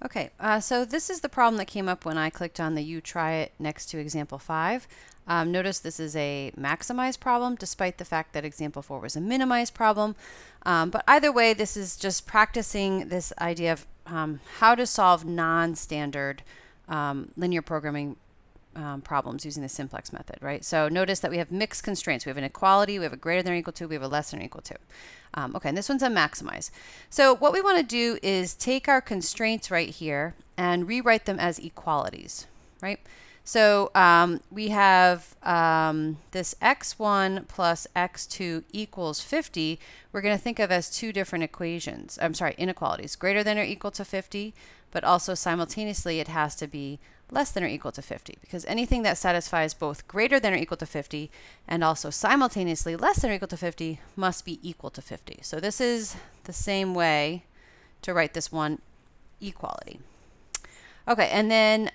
Okay, so this is the problem that came up when I clicked on the You Try It next to example 5. Notice this is a maximize problem, despite the fact that example 4 was a minimize problem. But either way, this is just practicing this idea of how to solve non-standard linear programming problems using the simplex method, right? So notice that we have mixed constraints. We have an equality, we have a greater than or equal to, we have a less than or equal to. Okay, and this one's a maximize. So what we want to do is take our constraints right here and rewrite them as equalities, right? So we have this x1 plus x2 equals 50. We're going to think of as two different equations. I'm sorry, inequalities. Greater than or equal to 50, but also simultaneously it has to be less than or equal to 50, because anything that satisfies both greater than or equal to 50 and also simultaneously less than or equal to 50 must be equal to 50. So this is the same way to write this one equality. Okay, and then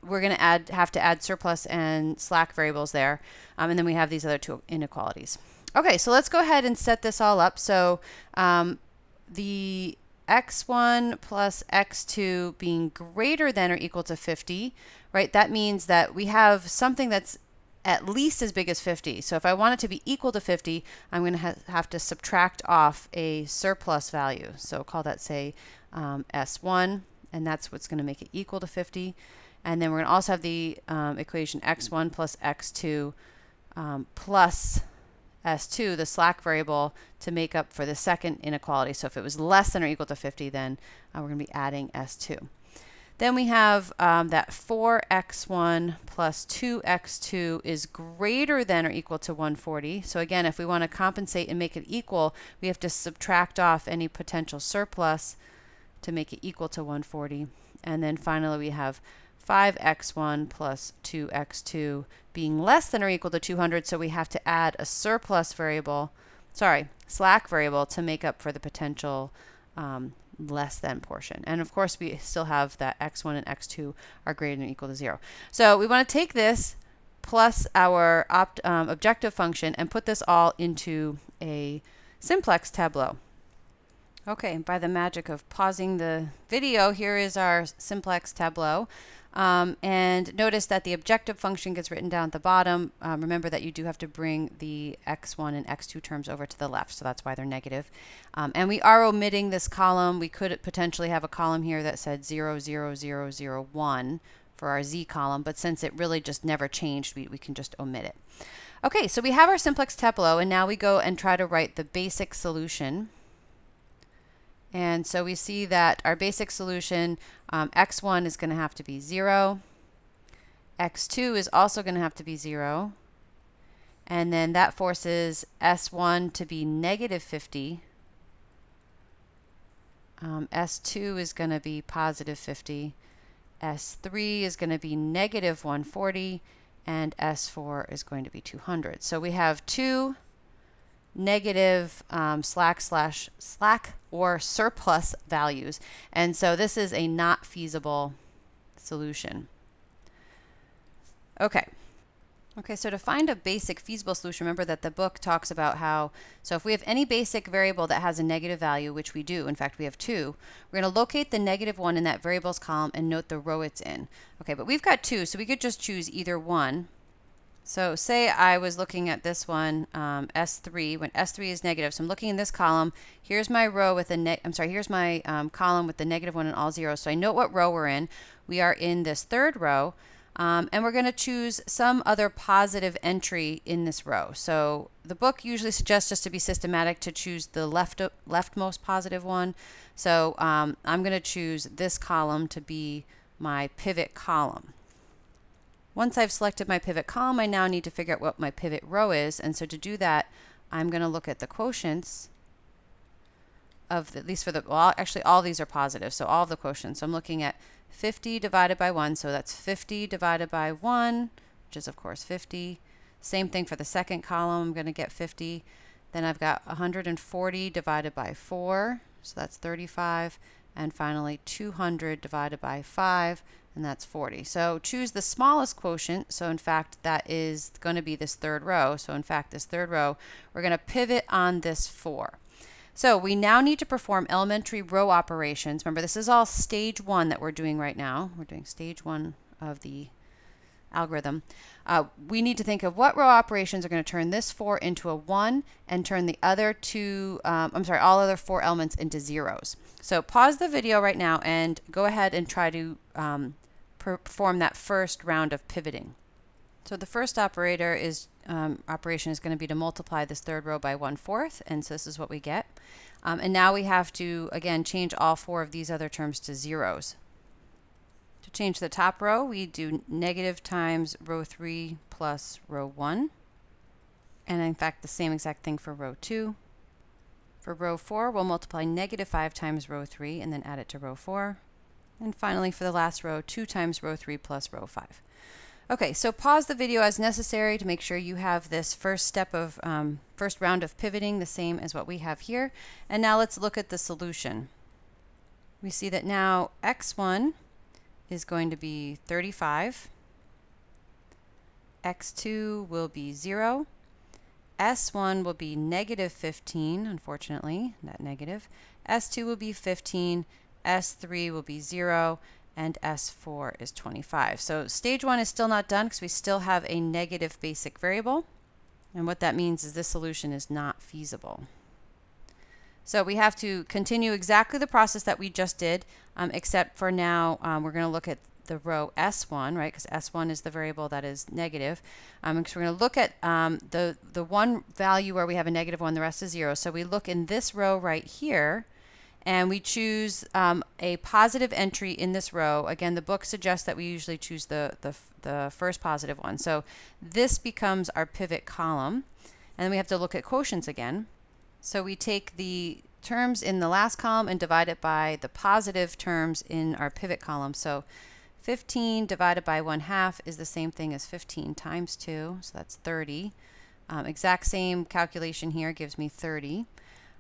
we're going to have to add surplus and slack variables there, and then we have these other two inequalities. Okay, so let's go ahead and set this all up. So the x1 plus x2 being greater than or equal to 50, right? That means that we have something that's at least as big as 50. So if I want it to be equal to 50, I'm going to have to subtract off a surplus value. So call that, say, S1, and that's what's going to make it equal to 50. And then we're going to also have the equation x1 plus x2 plus S2, the slack variable, to make up for the second inequality. So if it was less than or equal to 50, then we're going to be adding S2. Then we have that 4x1 plus 2x2 is greater than or equal to 140. So again, if we want to compensate and make it equal, we have to subtract off any potential surplus to make it equal to 140. And then finally we have 5x1 plus 2x2 being less than or equal to 200, so we have to add a surplus variable, slack variable, to make up for the potential less than portion. And of course, we still have that x1 and x2 are greater than or equal to 0. So we want to take this plus our objective function and put this all into a simplex tableau. Okay, by the magic of pausing the video, here is our simplex tableau. And notice that the objective function gets written down at the bottom. Remember that you do have to bring the x1 and x2 terms over to the left, so that's why they're negative. And we are omitting this column. We could potentially have a column here that said 0, 0, 0, 0, 1 for our z column, but since it really just never changed, we can just omit it. Okay, so we have our simplex tableau, and now we go and try to write the basic solution. And so we see that our basic solution, x1 is going to have to be 0. x2 is also going to have to be 0. And then that forces s1 to be negative 50. S2 is going to be positive 50. S3 is going to be negative 140. And S4 is going to be 200. So we have two negative slack or surplus values. And so this is a not feasible solution. Okay, so to find a basic feasible solution, remember that the book talks about how, so if we have any basic variable that has a negative value, which we do, in fact we have two, we're going to locate the negative one in that variables column and note the row it's in. Okay, but we've got two, so we could just choose either one. So say I was looking at this one, S3, when S3 is negative. So I'm looking in this column. Here's my row with a here's my column with the negative one and all zeros. So I know what row we're in. We are in this third row, and we're going to choose some other positive entry in this row. So the book usually suggests us to be systematic to choose the leftmost positive one. So I'm going to choose this column to be my pivot column. Once I've selected my pivot column, I now need to figure out what my pivot row is. And so to do that, I'm going to look at the quotients of, at least for the, well, actually all these are positive, so all of the quotients. So I'm looking at 50 divided by 1, so that's 50 divided by 1, which is of course 50. Same thing for the second column, I'm going to get 50. Then I've got 140 divided by 4, so that's 35. And finally 200 divided by 5, and that's 40. So choose the smallest quotient. So in fact, that is going to be this third row. So in fact, this third row, we're going to pivot on this 4. So we now need to perform elementary row operations. Remember, this is all stage 1 that we're doing right now. We're doing stage 1 of the algorithm. We need to think of what row operations are going to turn this 4 into a 1 and turn the other all other 4 elements into zeros. So pause the video right now and go ahead and try to perform that first round of pivoting. So the first operation is going to be to multiply this third row by 1/4, and so this is what we get. And now we have to, again, change all 4 of these other terms to zeros. To change the top row, we do negative times row 3 plus row 1. And in fact, the same exact thing for row 2. For row 4, we'll multiply negative 5 times row 3 and then add it to row 4. And finally, for the last row, 2 times row 3 plus row 5. Okay, so pause the video as necessary to make sure you have this first round of pivoting the same as what we have here. And now let's look at the solution. We see that now x1 is going to be 35. x2 will be 0. s1 will be negative 15, unfortunately, that negative. s2 will be 15. s3 will be 0. And s4 is 25. So stage 1 is still not done because we still have a negative basic variable. And what that means is this solution is not feasible. So we have to continue exactly the process that we just did, except for now we're going to look at the row S1, right? Because S1 is the variable that is negative. Because we're going to look at the one value where we have a negative 1, the rest is 0. So we look in this row right here, and we choose a positive entry in this row. Again, the book suggests that we usually choose the first positive one. So this becomes our pivot column. And then we have to look at quotients again. So we take the terms in the last column and divide it by the positive terms in our pivot column. So 15 divided by 1/2 is the same thing as 15 times 2. So that's 30. Exact same calculation here gives me 30.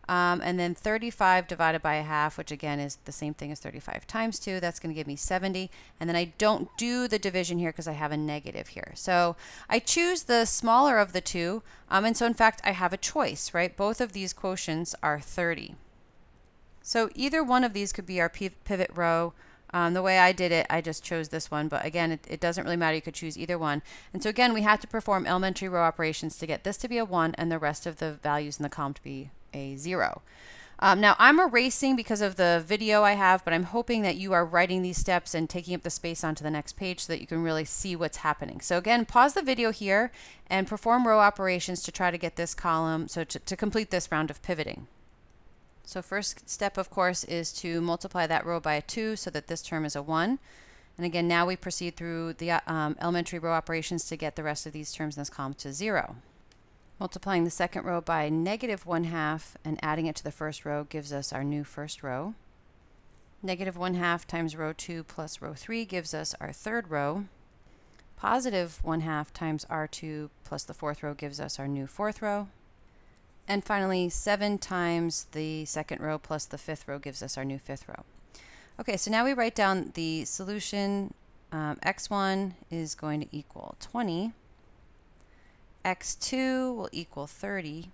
And then 35 divided by 1/2, which again is the same thing as 35 times 2, that's going to give me 70. And then I don't do the division here because I have a negative here. So I choose the smaller of the two. And so in fact, I have a choice, right? Both of these quotients are 30. So either one of these could be our pivot row. The way I did it, I just chose this one, but again, it doesn't really matter. You could choose either one. And so again, we have to perform elementary row operations to get this to be a 1 and the rest of the values in the column to be a 0. Now I'm erasing because of the video I have, but I'm hoping that you are writing these steps and taking up the space onto the next page so that you can really see what's happening. So again, pause the video here and perform row operations to try to get this column, so to complete this round of pivoting. So first step, of course, is to multiply that row by a 2 so that this term is a 1. And again, now we proceed through the elementary row operations to get the rest of these terms in this column to 0. Multiplying the second row by negative 1/2 and adding it to the first row gives us our new first row. Negative 1/2 times row 2 plus row 3 gives us our third row. Positive 1/2 times R2 plus the fourth row gives us our new fourth row. And finally, 7 times the second row plus the fifth row gives us our new fifth row. Okay, so now we write down the solution. X1 is going to equal 20. X2 will equal 30.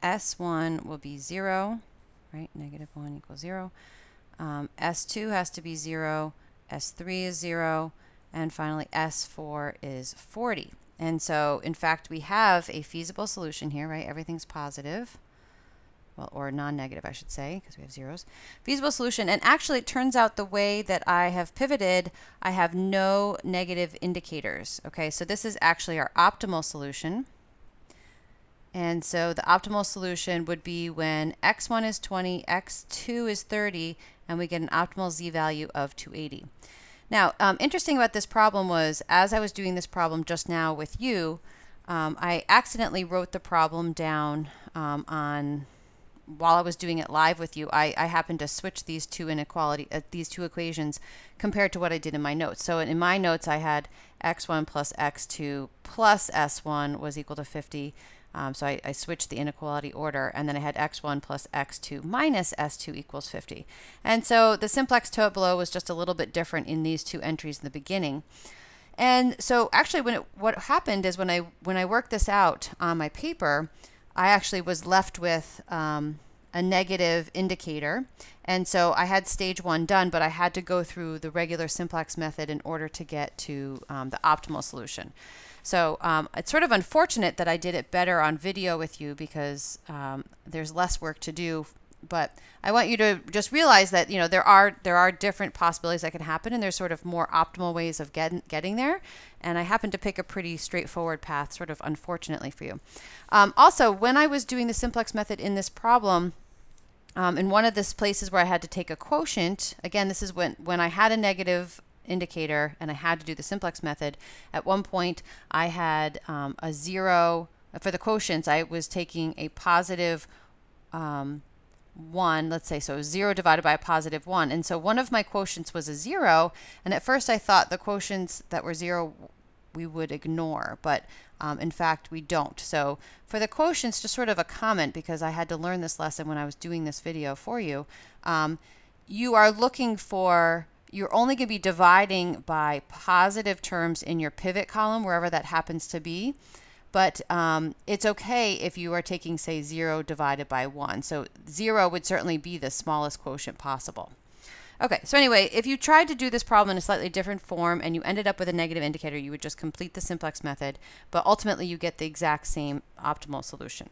S1 will be 0, right? Negative 1 equals 0. S2 has to be 0. S3 is 0. And finally, S4 is 40. And so, in fact, we have a feasible solution here, right? Everything's positive. Well, or non-negative, I should say, because we have zeros. Feasible solution. And actually, it turns out the way that I have pivoted, I have no negative indicators. Okay, so this is actually our optimal solution. And so the optimal solution would be when x1 is 20, x2 is 30, and we get an optimal z-value of 280. Now, interesting about this problem was, as I was doing this problem just now with you, I accidentally wrote the problem down while I was doing it live with you. I happened to switch these two equations compared to what I did in my notes. So in my notes, I had x1 plus x2 plus s1 was equal to 50. So I switched the inequality order, and then I had x1 plus x2 minus s2 equals 50. And so the simplex tableau was just a little bit different in these two entries in the beginning. And so actually what happened is when I worked this out on my paper, I actually was left with a negative indicator. And so I had stage 1 done, but I had to go through the regular simplex method in order to get to the optimal solution. So it's sort of unfortunate that I did it better on video with you because there's less work to do. But I want you to just realize that there are different possibilities that can happen, and there's sort of more optimal ways of getting there. And I happened to pick a pretty straightforward path, sort of unfortunately for you. Also, when I was doing the simplex method in this problem, in one of the places where I had to take a quotient, again, this is when I had a negative indicator and I had to do the simplex method. At one point, I had a 0 for the quotients. I was taking a positive 1, let's say, so 0 divided by a positive 1. And so one of my quotients was a 0. And at first I thought the quotients that were 0 we would ignore, but in fact we don't. So for the quotients, just sort of a comment, because I had to learn this lesson when I was doing this video for you, you are looking for, you're only going to be dividing by positive terms in your pivot column, wherever that happens to be. But it's okay if you are taking, say, 0 divided by 1. So 0 would certainly be the smallest quotient possible. Okay, so anyway, if you tried to do this problem in a slightly different form and you ended up with a negative indicator, you would just complete the simplex method, but ultimately you get the exact same optimal solution.